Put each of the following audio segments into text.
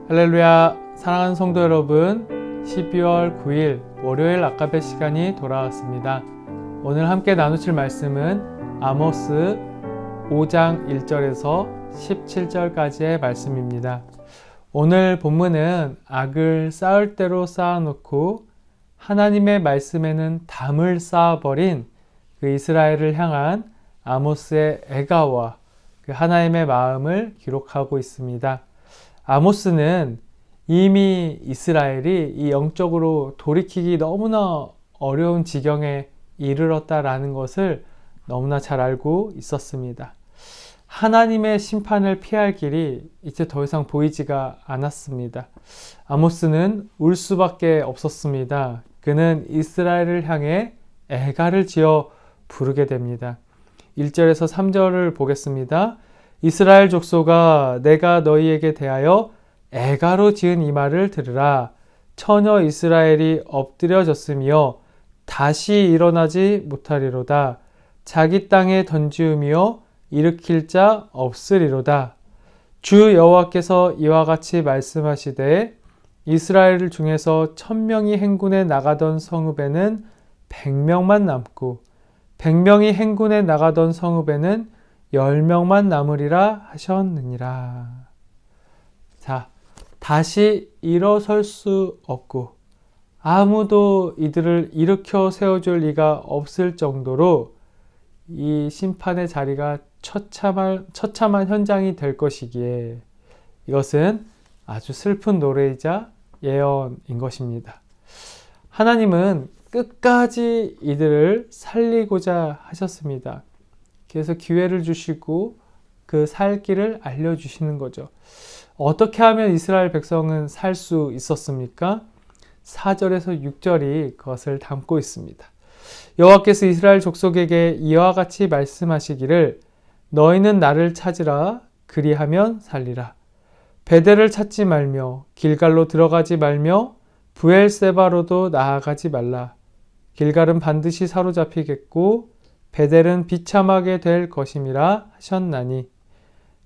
할렐루야. 사랑하는 성도 여러분, 12월 9일 월요일 아카페 시간이 돌아왔습니다. 오늘 함께 나누실 말씀은 아모스 5장 1절에서 17절까지의 말씀입니다. 오늘 본문은 악을 쌓을 대로 쌓아놓고 하나님의 말씀에는 담을 쌓아버린 그 이스라엘을 향한 아모스의 애가와 그 하나님의 마음을 기록하고 있습니다. 아모스는 이미 이스라엘이 이 영적으로 돌이키기 너무나 어려운 지경에 이르렀다라는 것을 너무나 잘 알고 있었습니다. 하나님의 심판을 피할 길이 이제 더 이상 보이지가 않았습니다. 아모스는 울 수밖에 없었습니다. 그는 이스라엘을 향해 애가를 지어 부르게 됩니다. 1절에서 3절을 보겠습니다. 이스라엘 족속아, 내가 너희에게 대하여 애가로 지은 이 말을 들으라. 처녀 이스라엘이 엎드려졌으며 다시 일어나지 못하리로다. 자기 땅에 던지우며 일으킬 자 없으리로다. 주 여호와께서 이와 같이 말씀하시되 이스라엘 중에서 1000명이 행군에 나가던 성읍에는 100명만 남고 100명이 행군에 나가던 성읍에는 10명만 남으리라 하셨느니라. 자, 다시 일어설 수 없고 아무도 이들을 일으켜 세워줄 리가 없을 정도로 이 심판의 자리가 처참한 현장이 될 것이기에 이것은 아주 슬픈 노래이자 예언인 것입니다. 하나님은 끝까지 이들을 살리고자 하셨습니다. 그래서 기회를 주시고 그 살 길을 알려주시는 거죠. 어떻게 하면 이스라엘 백성은 살 수 있었습니까? 4절에서 6절이 그것을 담고 있습니다. 여호와께서 이스라엘 족속에게 이와 같이 말씀하시기를 너희는 나를 찾으라. 그리하면 살리라. 베델을 찾지 말며 길갈로 들어가지 말며 브엘세바로도 나아가지 말라. 길갈은 반드시 사로잡히겠고 베델은 비참하게 될 것임이라 하셨나니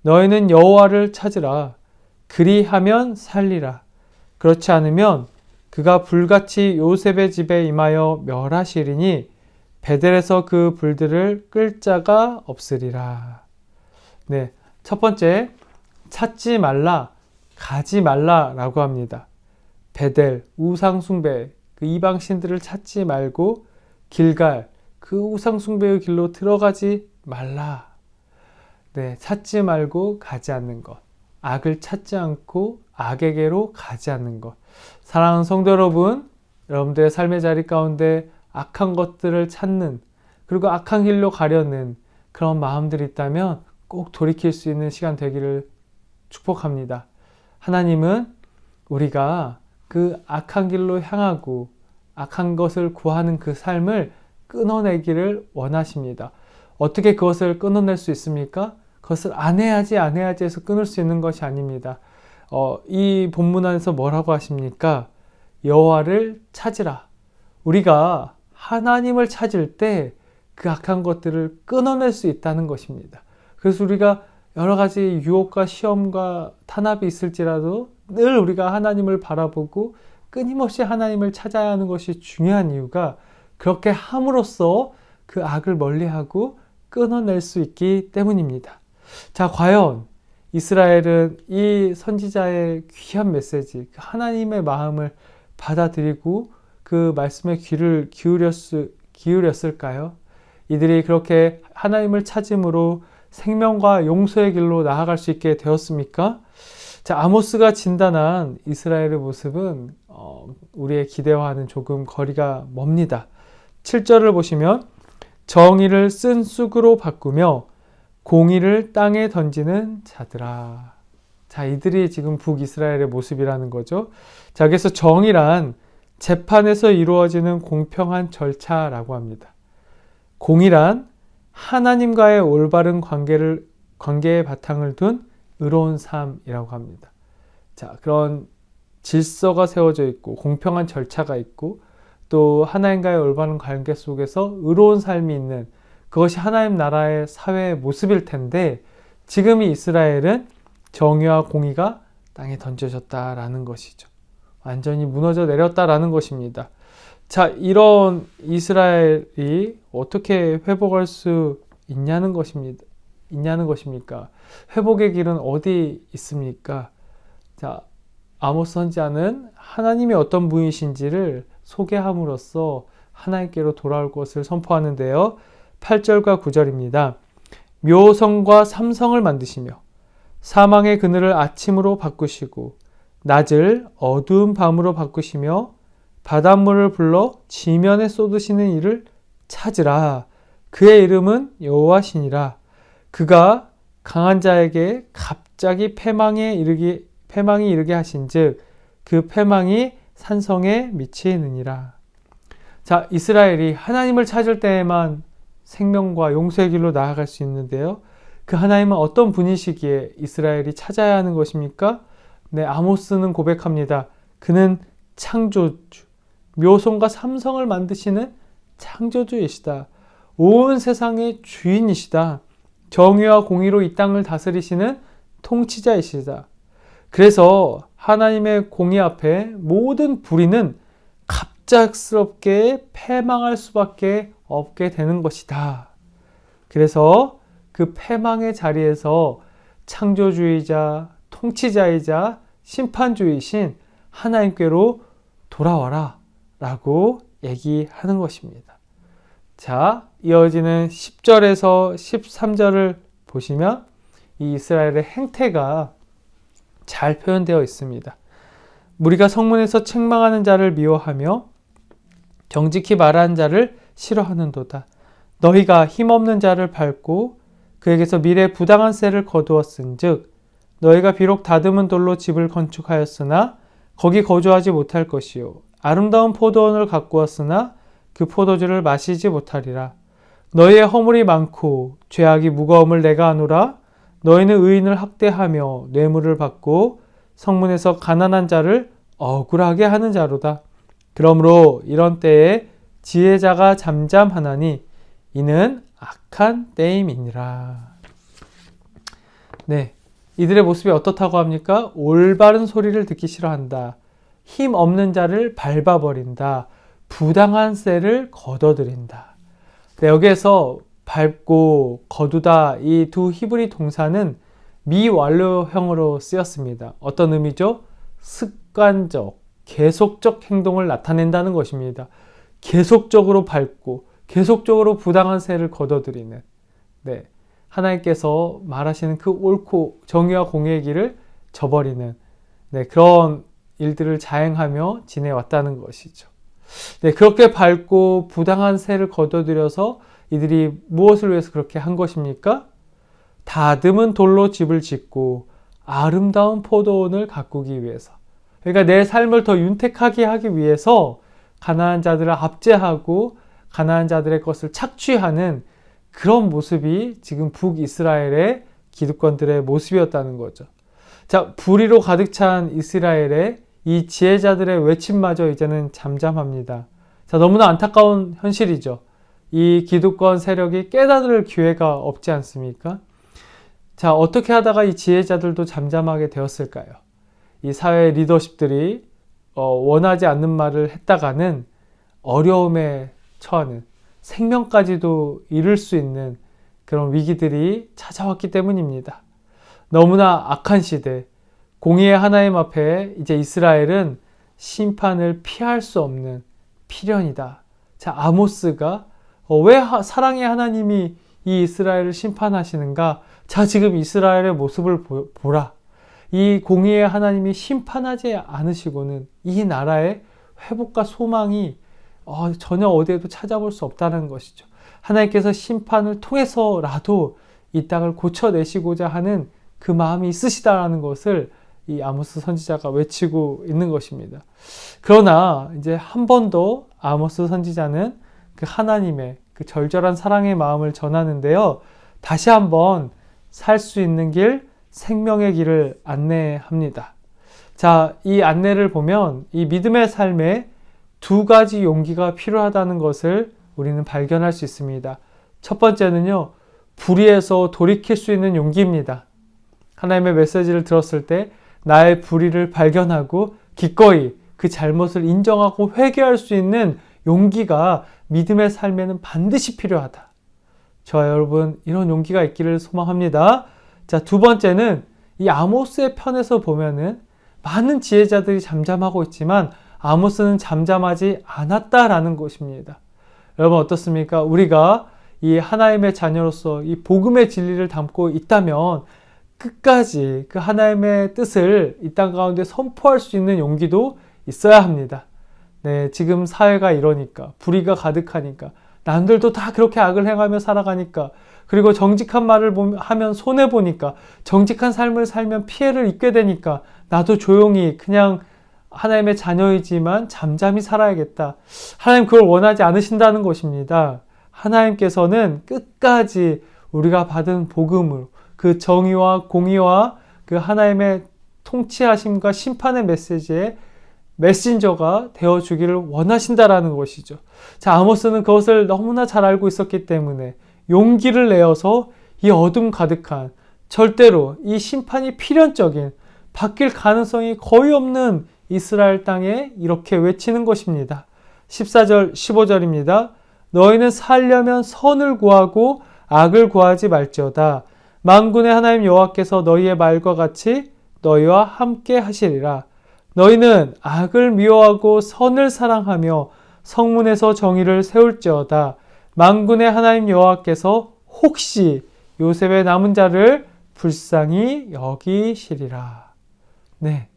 너희는 여호와를 찾으라. 그리하면 살리라. 그렇지 않으면 그가 불같이 요셉의 집에 임하여 멸하시리니 베델에서 그 불들을 끌 자가 없으리라. 네, 첫 번째, 찾지 말라, 가지 말라라고 합니다. 베델, 우상숭배, 그 이방신들을 찾지 말고 길갈, 그 우상숭배의 길로 들어가지 말라. 네, 찾지 말고 가지 않는 것. 악을 찾지 않고 악에게로 가지 않는 것. 사랑하는 성도 여러분, 여러분들의 삶의 자리 가운데 악한 것들을 찾는, 그리고 악한 길로 가려는 그런 마음들이 있다면 꼭 돌이킬 수 있는 시간 되기를 축복합니다. 하나님은 우리가 그 악한 길로 향하고 악한 것을 구하는 그 삶을 끊어내기를 원하십니다. 어떻게 그것을 끊어낼 수 있습니까? 그것을 안 해야지 해서 끊을 수 있는 것이 아닙니다. 이 본문 안에서 뭐라고 하십니까? 여호와를 찾으라. 우리가 하나님을 찾을 때 그 악한 것들을 끊어낼 수 있다는 것입니다. 그래서 우리가 여러 가지 유혹과 시험과 탄압이 있을지라도 늘 우리가 하나님을 바라보고 끊임없이 하나님을 찾아야 하는 것이 중요한 이유가 그렇게 함으로써 그 악을 멀리하고 끊어낼 수 있기 때문입니다. 자, 과연 이스라엘은 이 선지자의 귀한 메시지, 하나님의 마음을 받아들이고 그 말씀에 귀를 기울였을까요? 이들이 그렇게 하나님을 찾음으로 생명과 용서의 길로 나아갈 수 있게 되었습니까? 자, 아모스가 진단한 이스라엘의 모습은 우리의 기대와는 조금 거리가 멉니다. 7절을 보시면 정의를 쓴 쑥으로 바꾸며 공의를 땅에 던지는 자들아. 자, 이들이 지금 북이스라엘의 모습이라는 거죠. 자, 그래서 정의란 재판에서 이루어지는 공평한 절차라고 합니다. 공의란 하나님과의 올바른 관계의 바탕을 둔 의로운 삶이라고 합니다. 자, 그런 질서가 세워져 있고 공평한 절차가 있고 또 하나님과의 올바른 관계 속에서 의로운 삶이 있는 그것이 하나님 나라의 사회의 모습일 텐데 지금 이 이스라엘은 정의와 공의가 땅에 던져졌다라는 것이죠. 완전히 무너져 내렸다라는 것입니다. 자, 이런 이스라엘이 어떻게 회복할 수 있냐는 것입니까? 회복의 길은 어디 있습니까? 자, 아모스 선지자는 하나님이 어떤 분이신지를 소개함으로써 하나님께로 돌아올 것을 선포하는데요. 8절과 9절입니다. 묘성과 삼성을 만드시며 사망의 그늘을 아침으로 바꾸시고 낮을 어두운 밤으로 바꾸시며 바닷물을 불러 지면에 쏟으시는 이를 찾으라. 그의 이름은 여호와시니라. 그가 강한 자에게 갑자기 패망이 이르게 하신즉 그 패망이 산성에 미치느니라. 자, 이스라엘이 하나님을 찾을 때에만 생명과 용서의 길로 나아갈 수 있는데요. 그 하나님은 어떤 분이시기에 이스라엘이 찾아야 하는 것입니까? 네, 아모스는 고백합니다. 그는 창조주, 묘성과 삼성을 만드시는 창조주이시다. 온 세상의 주인이시다. 정의와 공의로 이 땅을 다스리시는 통치자이시다. 그래서 하나님의 공의 앞에 모든 불의는 갑작스럽게 패망할 수밖에 없게 되는 것이다. 그래서 그 패망의 자리에서 창조주의자, 통치자이자 심판주이신 하나님께로 돌아와라 라고 얘기하는 것입니다. 자, 이어지는 10절에서 13절을 보시면 이 이스라엘의 행태가 잘 표현되어 있습니다. 무리가 성문에서 책망하는 자를 미워하며 정직히 말하는 자를 싫어하는도다. 너희가 힘없는 자를 밟고 그에게서 미래 부당한 세를 거두었은즉 너희가 비록 다듬은 돌로 집을 건축하였으나 거기 거주하지 못할 것이요 아름다운 포도원을 가꾸었으나 그 포도주를 마시지 못하리라. 너희의 허물이 많고 죄악이 무거움을 내가 아노라. 너희는 의인을 학대하며 뇌물을 받고 성문에서 가난한 자를 억울하게 하는 자로다. 그러므로 이런 때에 지혜자가 잠잠하나니 이는 악한 때임이니라. 네, 이들의 모습이 어떻다고 합니까? 올바른 소리를 듣기 싫어한다. 힘 없는 자를 밟아버린다. 부당한 세를 거둬들인다. 네, 여기에서 밟고 거두다 이 두 히브리 동사는 미완료형으로 쓰였습니다. 어떤 의미죠? 습관적, 계속적 행동을 나타낸다는 것입니다. 계속적으로 밟고 계속적으로 부당한 세를 거둬들이는, 네, 하나님께서 말하시는 그 옳고 정의와 공의의 길을 저버리는, 네, 그런 일들을 자행하며 지내왔다는 것이죠. 네, 그렇게 밟고 부당한 세를 거둬들여서 이들이 무엇을 위해서 그렇게 한 것입니까? 다듬은 돌로 집을 짓고 아름다운 포도원을 가꾸기 위해서. 그러니까 내 삶을 더 윤택하게 하기 위해서 가난한 자들을 압제하고 가난한 자들의 것을 착취하는 그런 모습이 지금 북이스라엘의 기득권들의 모습이었다는 거죠. 자, 불의로 가득 찬 이스라엘의 이 지혜자들의 외침마저 이제는 잠잠합니다. 자, 너무나 안타까운 현실이죠. 이 기득권 세력이 깨달을 기회가 없지 않습니까? 자, 어떻게 하다가 이 지혜자들도 잠잠하게 되었을까요? 이 사회 리더십들이 원하지 않는 말을 했다가는 어려움에 처하는, 생명까지도 잃을 수 있는 그런 위기들이 찾아왔기 때문입니다. 너무나 악한 시대, 공의의 하나님 앞에 이제 이스라엘은 심판을 피할 수 없는 필연이다. 자, 아모스가 왜 사랑의 하나님이 이 이스라엘을 심판하시는가? 자, 지금 이스라엘의 모습을 보라. 이 공의의 하나님이 심판하지 않으시고는 이 나라의 회복과 소망이 전혀 어디에도 찾아볼 수 없다는 것이죠. 하나님께서 심판을 통해서라도 이 땅을 고쳐내시고자 하는 그 마음이 있으시다라는 것을 이 아모스 선지자가 외치고 있는 것입니다. 그러나 이제 한 번 더 아모스 선지자는 그 하나님의 그 절절한 사랑의 마음을 전하는데요. 다시 한번 살 수 있는 길, 생명의 길을 안내합니다. 자, 이 안내를 보면 이 믿음의 삶에 두 가지 용기가 필요하다는 것을 우리는 발견할 수 있습니다. 첫 번째는요, 불의에서 돌이킬 수 있는 용기입니다. 하나님의 메시지를 들었을 때 나의 불의를 발견하고 기꺼이 그 잘못을 인정하고 회개할 수 있는 용기가 믿음의 삶에는 반드시 필요하다. 저와 여러분, 이런 용기가 있기를 소망합니다. 자, 두 번째는 이 아모스의 편에서 보면은 많은 지혜자들이 잠잠하고 있지만 아모스는 잠잠하지 않았다라는 것입니다. 여러분 어떻습니까? 우리가 이 하나님의 자녀로서 이 복음의 진리를 담고 있다면 끝까지 그 하나님의 뜻을 이 땅 가운데 선포할 수 있는 용기도 있어야 합니다. 네, 지금 사회가 이러니까, 불의가 가득하니까, 남들도 다 그렇게 악을 행하며 살아가니까, 그리고 정직한 말을 하면 손해보니까, 정직한 삶을 살면 피해를 입게 되니까, 나도 조용히 그냥 하나님의 자녀이지만 잠잠히 살아야겠다. 하나님 그걸 원하지 않으신다는 것입니다. 하나님께서는 끝까지 우리가 받은 복음을, 그 정의와 공의와 그 하나님의 통치하심과 심판의 메시지에 메신저가 되어주기를 원하신다라는 것이죠. 자, 아모스는 그것을 너무나 잘 알고 있었기 때문에 용기를 내어서 이 어둠 가득한, 절대로 이 심판이 필연적인, 바뀔 가능성이 거의 없는 이스라엘 땅에 이렇게 외치는 것입니다. 14절, 15절입니다. 너희는 살려면 선을 구하고 악을 구하지 말지어다. 만군의 하나님 여호와께서 너희의 말과 같이 너희와 함께 하시리라. 너희는 악을 미워하고 선을 사랑하며 성문에서 정의를 세울지어다. 만군의 하나님 여호와께서 혹시 요셉의 남은 자를 불쌍히 여기시리라. 네,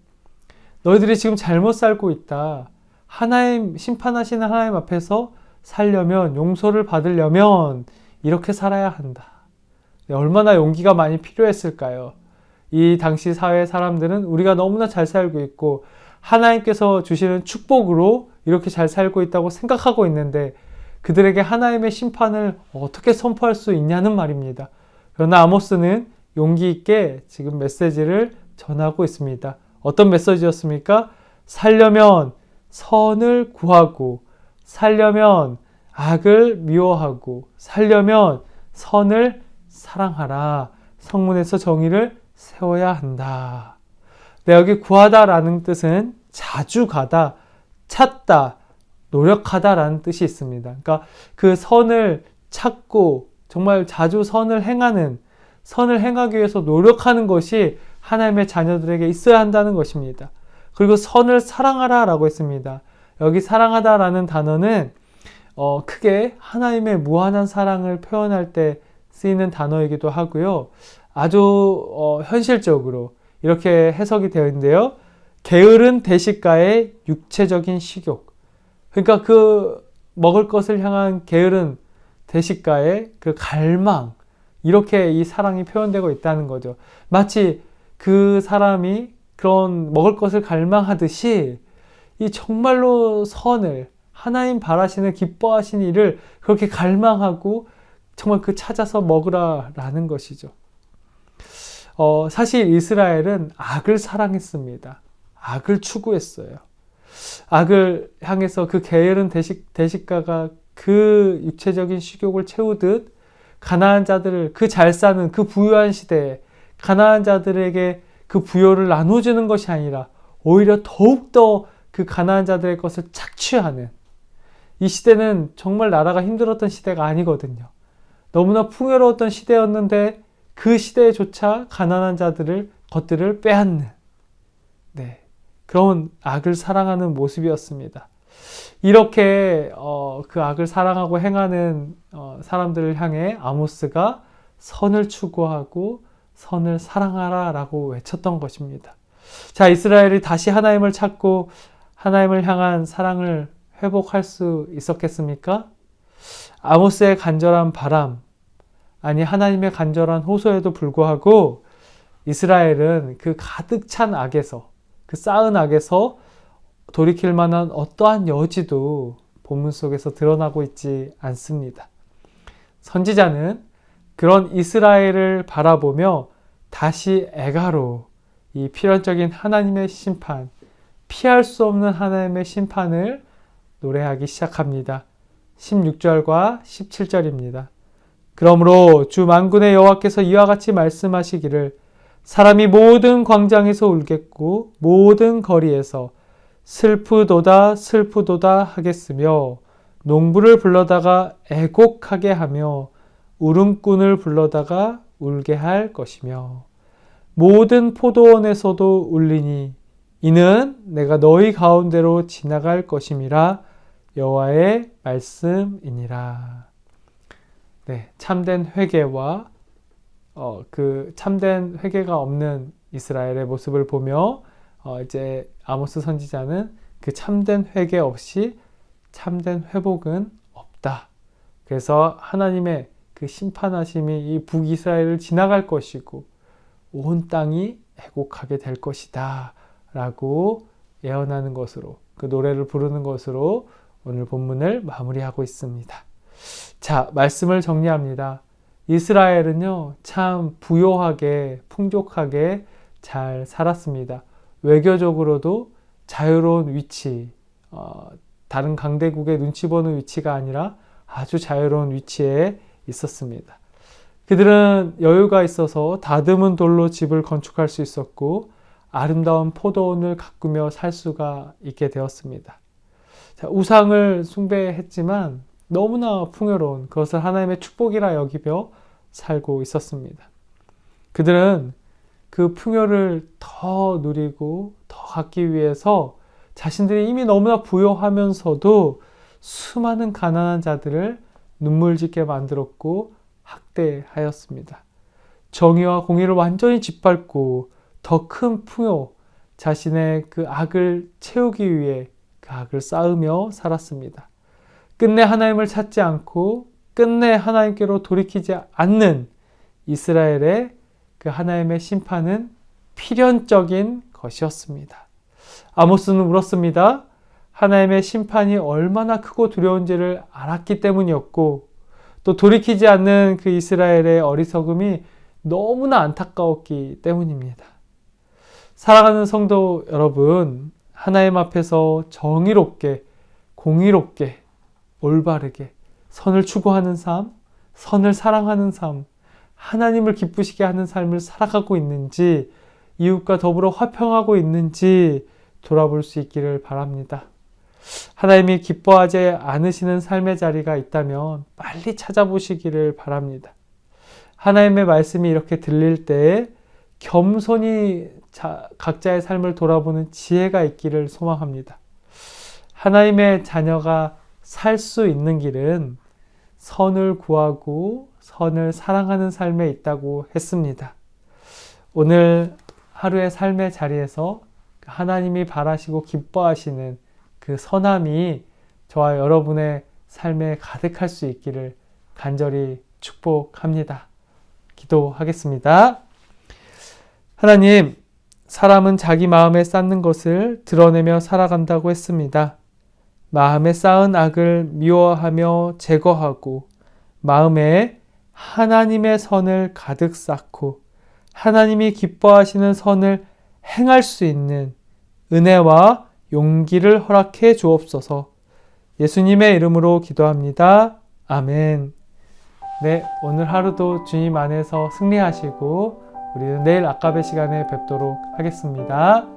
너희들이 지금 잘못 살고 있다. 하나님, 심판하시는 하나님 앞에서 살려면, 용서를 받으려면 이렇게 살아야 한다. 네, 얼마나 용기가 많이 필요했을까요? 이 당시 사회 사람들은 우리가 너무나 잘 살고 있고 하나님께서 주시는 축복으로 이렇게 잘 살고 있다고 생각하고 있는데 그들에게 하나님의 심판을 어떻게 선포할 수 있냐는 말입니다. 그러나 아모스는 용기 있게 지금 메시지를 전하고 있습니다. 어떤 메시지였습니까? 살려면 선을 구하고, 살려면 악을 미워하고, 살려면 선을 사랑하라. 성문에서 정의를 세워야 한다. 네, 여기 구하다라는 뜻은 자주 가다, 찾다, 노력하다라는 뜻이 있습니다. 그러니까 그 선을 찾고 정말 자주 선을 행하기 위해서 노력하는 것이 하나님의 자녀들에게 있어야 한다는 것입니다. 그리고 선을 사랑하라 라고 했습니다. 여기 사랑하다라는 단어는 크게 하나님의 무한한 사랑을 표현할 때 쓰이는 단어이기도 하고요. 아주 현실적으로 이렇게 해석이 되어 있는데요. 게으른 대식가의 육체적인 식욕. 그러니까 그 먹을 것을 향한 게으른 대식가의 그 갈망, 이렇게 이 사랑이 표현되고 있다는 거죠. 마치 그 사람이 그런 먹을 것을 갈망하듯이 이 정말로 선을, 하나님 바라시는 기뻐하시는 일을 그렇게 갈망하고 정말 그 찾아서 먹으라라는 것이죠. 사실 이스라엘은 악을 사랑했습니다. 악을 추구했어요. 악을 향해서 그 게으른 대식가가 그 육체적인 식욕을 채우듯 가나안 자들을, 그 잘 사는 그 부유한 시대에 가나안 자들에게 그 부요를 나눠주는 것이 아니라 오히려 더욱더 그 가나안 자들의 것을 착취하는, 이 시대는 정말 나라가 힘들었던 시대가 아니거든요. 너무나 풍요로웠던 시대였는데 그 시대에조차 가난한 것들을 빼앗는, 네, 그런 악을 사랑하는 모습이었습니다. 이렇게 그 악을 사랑하고 행하는 사람들을 향해 아모스가 선을 추구하고 선을 사랑하라 라고 외쳤던 것입니다. 자, 이스라엘이 다시 하나님을 찾고 하나님을 향한 사랑을 회복할 수 있었겠습니까? 아모스의 간절한 바람, 아니 하나님의 간절한 호소에도 불구하고 이스라엘은 그 가득 찬 악에서, 그 쌓은 악에서 돌이킬 만한 어떠한 여지도 본문 속에서 드러나고 있지 않습니다. 선지자는 그런 이스라엘을 바라보며 다시 애가로 이 필연적인 하나님의 심판, 피할 수 없는 하나님의 심판을 노래하기 시작합니다. 16절과 17절입니다. 그러므로 주 만군의 여호와께서 이와 같이 말씀하시기를 사람이 모든 광장에서 울겠고 모든 거리에서 슬프도다 슬프도다 하겠으며 농부를 불러다가 애곡하게 하며 울음꾼을 불러다가 울게 할 것이며 모든 포도원에서도 울리니 이는 내가 너희 가운데로 지나갈 것임이라 여호와의 말씀이니라. 네, 참된 회개와 그 참된 회개가 없는 이스라엘의 모습을 보며 이제 아모스 선지자는 그 참된 회개 없이 참된 회복은 없다. 그래서 하나님의 그 심판하심이 이 북이스라엘을 지나갈 것이고 온 땅이 애곡하게 될 것이다 라고 예언하는 것으로, 그 노래를 부르는 것으로 오늘 본문을 마무리하고 있습니다. 자, 말씀을 정리합니다. 이스라엘은요, 참 부요하게 풍족하게 잘 살았습니다. 외교적으로도 자유로운 위치, 다른 강대국의 눈치 보는 위치가 아니라 아주 자유로운 위치에 있었습니다. 그들은 여유가 있어서 다듬은 돌로 집을 건축할 수 있었고 아름다운 포도원을 가꾸며 살 수가 있게 되었습니다. 자, 우상을 숭배했지만 너무나 풍요로운 그것을 하나님의 축복이라 여기며 살고 있었습니다. 그들은 그 풍요를 더 누리고 더 갖기 위해서 자신들이 이미 너무나 부요하면서도 수많은 가난한 자들을 눈물짓게 만들었고 학대하였습니다. 정의와 공의를 완전히 짓밟고 더 큰 풍요, 자신의 그 악을 채우기 위해 그 악을 쌓으며 살았습니다. 끝내 하나님을 찾지 않고 끝내 하나님께로 돌이키지 않는 이스라엘의 그 하나님의 심판은 필연적인 것이었습니다. 아모스는 울었습니다. 하나님의 심판이 얼마나 크고 두려운지를 알았기 때문이었고 또 돌이키지 않는 그 이스라엘의 어리석음이 너무나 안타까웠기 때문입니다. 사랑하는 성도 여러분, 하나님 앞에서 정의롭게, 공의롭게, 올바르게 선을 추구하는 삶, 선을 사랑하는 삶, 하나님을 기쁘시게 하는 삶을 살아가고 있는지, 이웃과 더불어 화평하고 있는지 돌아볼 수 있기를 바랍니다. 하나님이 기뻐하지 않으시는 삶의 자리가 있다면 빨리 찾아보시기를 바랍니다. 하나님의 말씀이 이렇게 들릴 때 겸손히 각자의 삶을 돌아보는 지혜가 있기를 소망합니다. 하나님의 자녀가 살 수 있는 길은 선을 구하고 선을 사랑하는 삶에 있다고 했습니다. 오늘 하루의 삶의 자리에서 하나님이 바라시고 기뻐하시는 그 선함이 저와 여러분의 삶에 가득할 수 있기를 간절히 축복합니다. 기도하겠습니다. 하나님, 사람은 자기 마음에 쌓는 것을 드러내며 살아간다고 했습니다. 마음에 쌓은 악을 미워하며 제거하고 마음에 하나님의 선을 가득 쌓고 하나님이 기뻐하시는 선을 행할 수 있는 은혜와 용기를 허락해 주옵소서. 예수님의 이름으로 기도합니다. 아멘. 네, 오늘 하루도 주님 안에서 승리하시고 우리는 내일 아까베 시간에 뵙도록 하겠습니다.